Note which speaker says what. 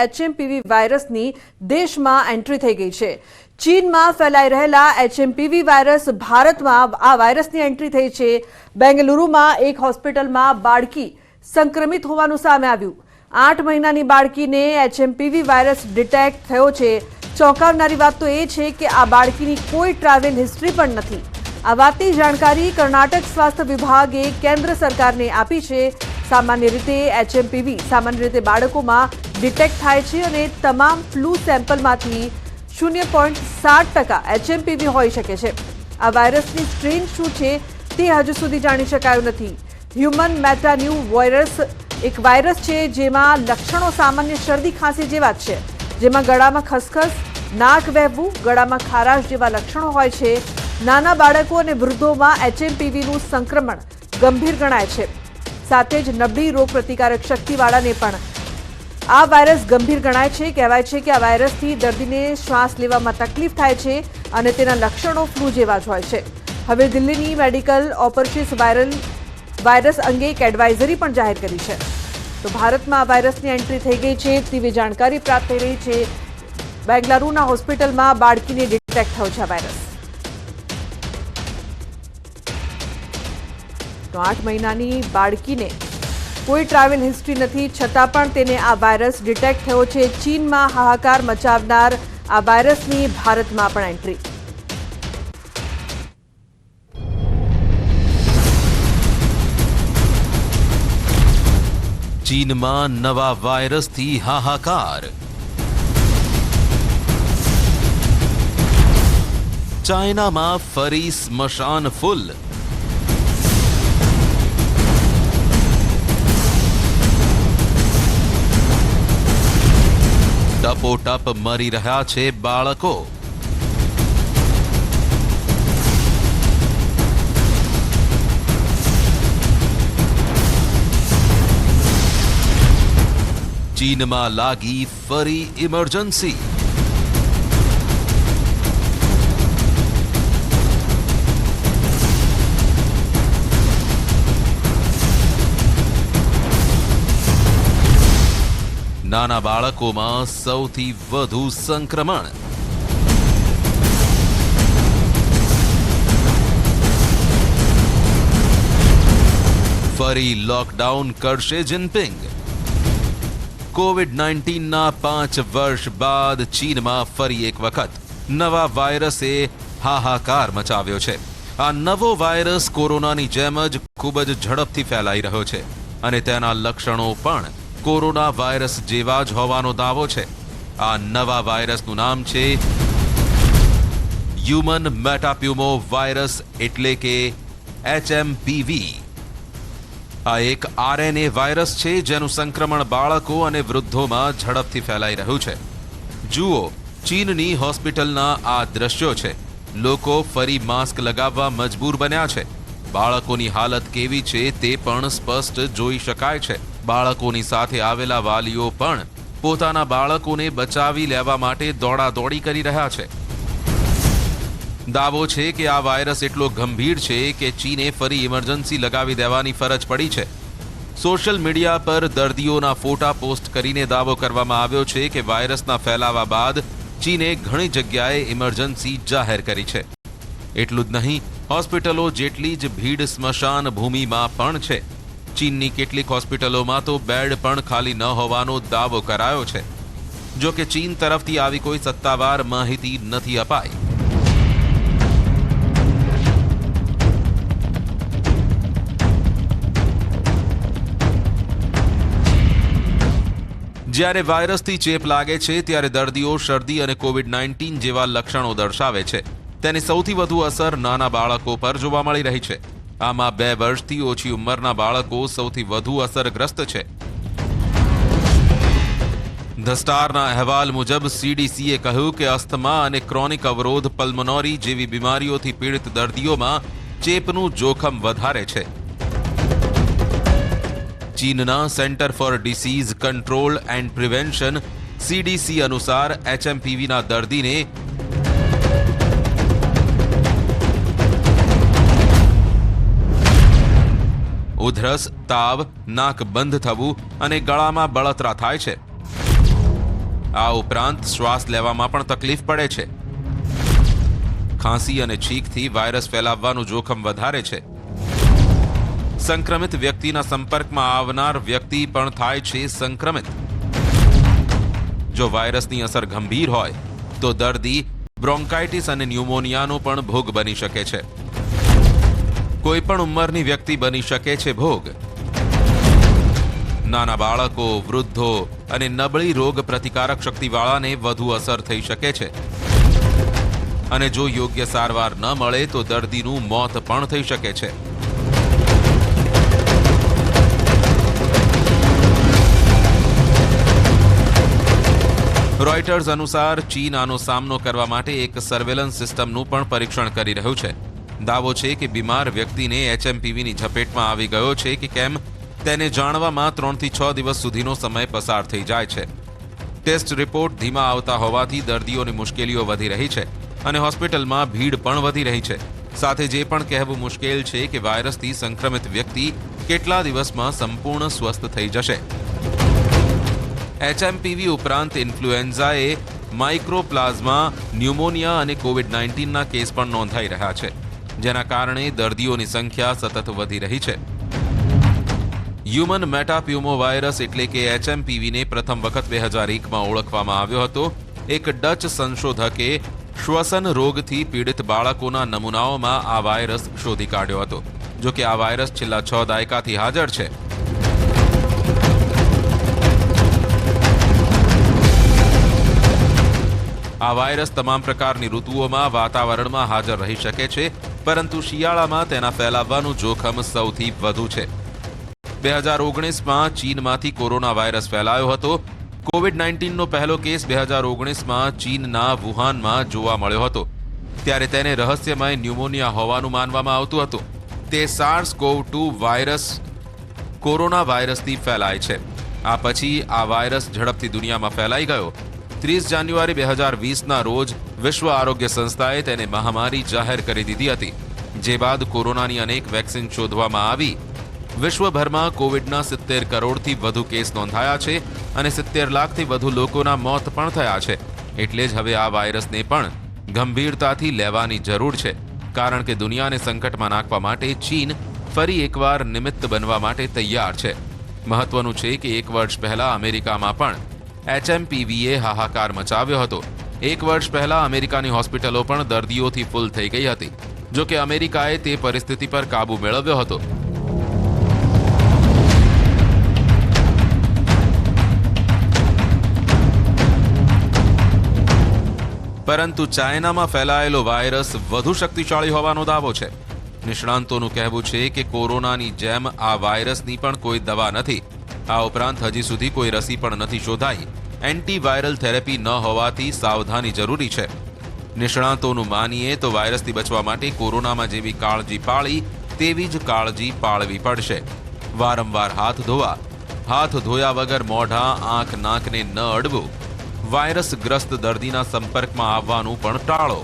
Speaker 1: HMPV વાયરસની દેશમાં entry થઈ ગઈ છે। ચીનમાં ફેલાઈ રહેલા એચએમપીવી વાયરસ ભારતમાં આ વાયરસની એન્ટ્રી થઈ છે। બેંગલુરુમાં એક હોસ્પિટલમાં બાળકી સંક્રમિત હોવાનું સામે આવ્યું। 8 મહિનાની બાળકીને એચએમપીવી વાયરસ ડિટેક્ટ થયો છે। ચોંકાવનારી વાત તો એ છે કે આ બાળકીની કોઈ ટ્રાવેલ હિસ્ટ્રી પણ નથી। આ વાતની જાણકારી કર્ણાટક સ્વાસ્થ્ય વિભાગે કેન્દ્ર સરકારને આપી છે। સામાન્ય રીતે એચએમપીવી સામાન્ય રીતે બાળકોમાં ડિટેક્ટ થાય છે અને તમામ ફ્લૂ સેમ્પલમાંથી 0.7% એચએમપીવી હોઈ શકે છે। આ વાયરસની સ્ટ્રેન શું છે તે હજુ સુધી જાણી શકાયું નથી। હ્યુમન મેટાન્યુ વાયરસ એક વાયરસ છે જેમાં લક્ષણો સામાન્ય શરદી ખાંસી જેવા જ છે, જેમાં ગળામાં ખસખસ, નાક વહેવું, ગળામાં ખારાશ જેવા લક્ષણો હોય છે। નાના બાળકો અને વૃદ્ધોમાં એચએમપીવીનું સંક્રમણ ગંભીર ગણાય છે। સાથે જ નબળી રોગ પ્રતિકારક શક્તિવાળાને પણ આ વાયરસ ગંભીર ગણાય છે। કહેવાય છે કે આ વાયરસથી દર્દીને શ્વાસ લેવામાં તકલીફ થાય છે અને તેના લક્ષણો ફ્લૂ જેવા જ હોય છે। હવે દિલ્હીની મેડિકલ ઓપરેશિસ વાયરસ અંગે એક એડવાઇઝરી પણ જાહેર કરી છે। તો ભારતમાં આ વાયરસની એન્ટ્રી થઈ ગઈ છે તેવી જાણકારી પ્રાપ્ત થઈ રહી છે। બેંગલુરુના હોસ્પિટલમાં બાળકીને ડિટેક્ટ થયો છે આ વાયરસ। તો 8 મહિનાની બાળકીને કોઈ ટ્રાવેલ હિસ્ટ્રી નથી, છતાં પણ તેને આ વાયરસ ડિટેક્ટ થયો છે। ચીનમાં હાહાકાર મચાવનાર આ વાયરસની ભારતમાં પણ એન્ટ્રી।
Speaker 2: ચીનમાં નવા વાયરસથી હાહાકાર। ચાઇનામાં ફરી સ્મશાન ફૂલ। ટપોટપ મરી રહ્યા છે બાળકો। ચીનમાં લાગી ફરી ઇમરજન્સી। નાના બાળકોમાં સૌથી વધુ સંક્રમણ। ફરી લોકડાઉન કરશે જિનપિંગ। કોવિડ-19ના 5 વર્ષ બાદ ચીનમાં ફરી એક વખત નવા વાયરસે હાહાકાર મચાવ્યો છે। આ નવો વાયરસ કોરોનાની જેમ જ ખૂબ જ ઝડપથી ફેલાઈ રહ્યો છે અને તેના લક્ષણો પણ કોરોના વાયરસ જેવા જ હોવાનો દાવો છે। આ નવા વાયરસનું નામ છે હ્યુમન મેટાપ્યુમો વાયરસ એટલે કે એચએમપીવી। આ એક આરએનએ વાયરસ છે જેનું સંક્રમણ બાળકો અને વૃદ્ધોમાં ઝડપથી ફેલાઈ રહ્યું છે। જુઓ, ચીનની હોસ્પિટલના આ દ્રશ્યો છે। લોકો ફરી માસ્ક લગાવવા મજબૂર બન્યા છે। બાળકોની હાલત કેવી છે તે પણ સ્પષ્ટ જોઈ શકાય છે। બાળકોની સાથે આવેલા વાલીઓ પણ પોતાના બાળકોને બચાવી લેવા માટે દોડાદોડી કરી રહ્યા છે। દાવો છે કે આ વાયરસ એટલો ગંભીર છે કે ચીને ફરી ઇમરજન્સી લગાવી દેવાની ફરજ પડી છે। સોશિયલ મીડિયા પર દર્દીઓના ફોટા પોસ્ટ કરીને દાવો કરવામાં આવ્યો છે કે વાયરસના ફેલાવા બાદ ચીને ઘણી જગ્યાએ ઇમરજન્સી જાહેર કરી છે। એટલું જ નહીં, હોસ્પિટલો જેટલી જ ભીડ સ્મશાન ભૂમિમાં પણ છે। ચીનની કેટલીક હોસ્પિટલોમાં તો બેડ પણ ખાલી ન હોવાનો દાવો કરાયો છે। જો કે ચીન તરફથી આવી કોઈ સત્તાવાર માહિતી નથી અપાઈ। જ્યારે વાયરસથી ચેપ લાગે છે ત્યારે દર્દીઓ શરદી અને કોવિડ-19 જેવા લક્ષણો દર્શાવે છે। તેની સૌથી વધુ અસર નાના બાળકો પર જોવા મળી રહી છે। આમાં 2 વર્ષથી ઓછી ઉંમરના બાળકો સૌથી વધુ અસરગ્રસ્ત છે। ધ સ્ટારના અહેવાલ મુજબ સીડીસીએ કહ્યું કે અસ્થમા અને ક્રોનિક અવરોધ પલ્મોનરી જેવી બીમારીઓથી પીડિત દર્દીઓમાં ચેપનું જોખમ વધારે છે। ચીનના centre for disease control and prevention CDC અનુસાર એચએમપીવીના દર્દીને ઉધરસ, તાવ, નાક બંધ થવું અને ગળામાં બળતરા થાય છે। આ ઉપરાંત શ્વાસ લેવામાં પણ તકલીફ પડે છે. ખાંસી અને છીંકથી વાયરસ ફેલાવવાનું જોખમ વધારે છે. સંક્રમિત વ્યક્તિના સંપર્કમાં આવનાર વ્યક્તિ પણ થાય છે સંક્રમિત. જો વાયરસની અસર ગંભીર હોય તો દર્દી બ્રોન્કાઇટિસ અને ન્યુમોનિયાનો પણ ભોગ બની શકે છે. કોઈ પણ ઉંમરની વ્યક્તિ બની શકે છે ભોગ. નાના બાળકો, વૃદ્ધો અને નબળી રોગ પ્રતિકારક શક્તિવાળાને વધુ અસર થઈ શકે છે. અને જો યોગ્ય સારવાર ન મળે તો દર્દીનું મોત પણ થઈ શકે છે. રોયટર્સ અનુસાર ચીન આનો સામનો કરવા માટે એક સર્વેલન્સ સિસ્ટમનું પણ પરીક્ષણ કરી રહ્યું છે. દાવો છે કે બીમાર વ્યક્તિને એચએમપીવીની ઝપેટમાં આવી ગયો છે કે કેમ તેને જાણવામાં 3 થી 6 દિવસ સુધીનો સમય પસાર થઈ જાય છે. ટેસ્ટ રિપોર્ટ ધીમા આવતા હોવાથી દર્દીઓની મુશ્કેલીઓ વધી રહી છે અને હોસ્પિટલમાં ભીડ પણ વધી રહી છે. સાથે જે પણ કહેવું મુશ્કેલ છે કે વાયરસથી સંક્રમિત વ્યક્તિ કેટલા દિવસમાં સંપૂર્ણ સ્વસ્થ થઈ જશે. એચએમપીવી ઉપરાંત ઇન્ફ્લુએન્ઝાએ માઇક્રોપ્લાઝમા, ન્યુમોનિયા અને કોવિડ-19ના કેસ પણ નોંધાઈ રહ્યા છે, જેના કારણે દર્દીઓની સંખ્યા સતત વધી રહી છે. હ્યુમન મેટાપ્યુમો વાયરસ એટલે કે એચએમપીવીને પ્રથમ વખત 2001માં ઓળખવામાં આવ્યો હતો. એક ડચ સંશોધકે શ્વસન રોગથી પીડિત બાળકોના નમૂનાઓમાં આ વાયરસ શોધી કાઢ્યો હતો. જો કે આ વાયરસ છેલ્લા 6 દાયકાથી હાજર છે. આ વાયરસ તમામ પ્રકારની ઋતુઓમાં વાતાવરણમાં હાજર રહી શકે છે, પરંતુ શિયાળામાં તેના ફેલાવવાનું જોખમ સૌથી વધુ છે. 2019માં ચીનમાંથી કોરોના વાયરસ ફેલાયો હતો. કોવિડ-19નો પહેલો કેસ 2019માં ચીનના વુહાનમાં જોવા મળ્યો હતો. ત્યારે તેને રહસ્યમય ન્યુમોનિયા હોવાનું માનવામાં આવતું હતું. તે SARS-CoV-2 વાયરસ કોરોના વાયરસથી ફેલાય છે. આ પછી આ વાયરસ ઝડપથી દુનિયામાં ફેલાઈ ગયો. 30 જાન્યુઆરી 2020ના રોજ વિશ્વ આરોગ્ય સંસ્થાએ તેને મહામારી જાહેર કરી દીધી હતી. જે બાદ કોરોનાની અનેક વેક્સિન શોધવામાં આવી. વિશ્વભરમાં કોવિડના 70 કરોડથી વધુ કેસ નોંધાયા છે અને 70 લાખથી વધુ લોકોના મોત પણ થયા છે. એટલે જ હવે આ વાયરસને પણ ગંભીરતાથી લેવાની જરૂર છે, કારણ કે દુનિયાને સંકટમાં નાખવા માટે ચીન ફરી એકવાર નિમિત્ત બનવા માટે તૈયાર છે. મહત્વનું છે કે 1 વર્ષ પહેલા અમેરિકામાં પણ એચએમપીવીએ હાહાકાર મચાવ્યો હતો. 1 વર્ષ પહેલા અમેરિકાની હોસ્પિટલો પણ દર્દીઓથી ફૂલ થઈ ગઈ હતી. જો કે અમેરિકાએ તે પરિસ્થિતિ પર કાબૂ મેળવ્યો હતો. પરંતુ ચાઇનામાં ફેલાયેલો વાયરસ વધુ શક્તિશાળી હોવાનો દાવો છે. નિષ્ણાંતોનું કહેવું છે કે કોરોનાની જેમ આ વાયરસની પણ કોઈ દવા નથી. આ ઉપરાંત હજી સુધી કોઈ રસી પણ નથી શોધાઈ. એન્ટીવાયરલ થેરેપી ન હોવાથી સાવધાની જરૂરી છે. નિષ્ણાંતોનું માનીએ તો વાયરસથી બચવા માટે કોરોનામાં જેવી કાળજી પાળી તેવી જ કાળજી પાળવી પડશે. વારંવાર હાથ ધોવા, હાથ ધોયા વગર મોઢા, આંખ, નાકને ન અડવું, વાયરસગ્રસ્ત દર્દીના સંપર્કમાં આવવાનું પણ ટાળો.